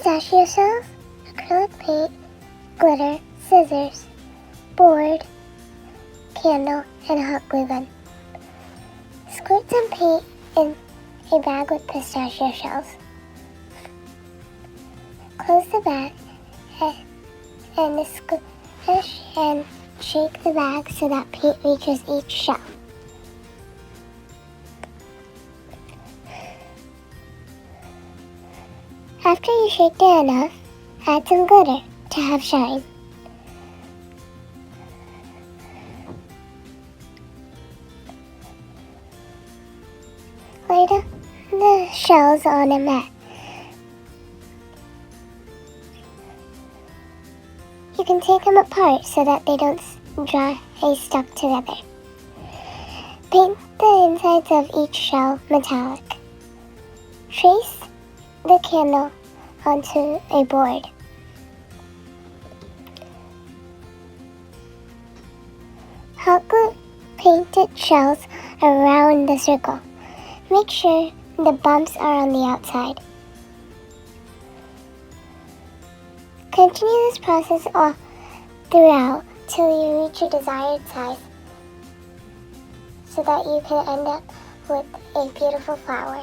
pistachio shells, acrylic paint, glitter, scissors, board, candle, and a hot glue gun. Squirt some paint in a bag with pistachio shells. Close the bag and squish and shake the bag so that paint reaches each shell. After you shake it enough, add some glitter to have shine. Lay the shells on a mat. You can take them apart so that they don't dry stuck together. Paint the insides of each shell metallic. Trace the candle onto a board. Hot glue painted shells around the circle. Make sure the bumps are on the outside. Continue this process all throughout till you reach your desired size so that you can end up with a beautiful flower.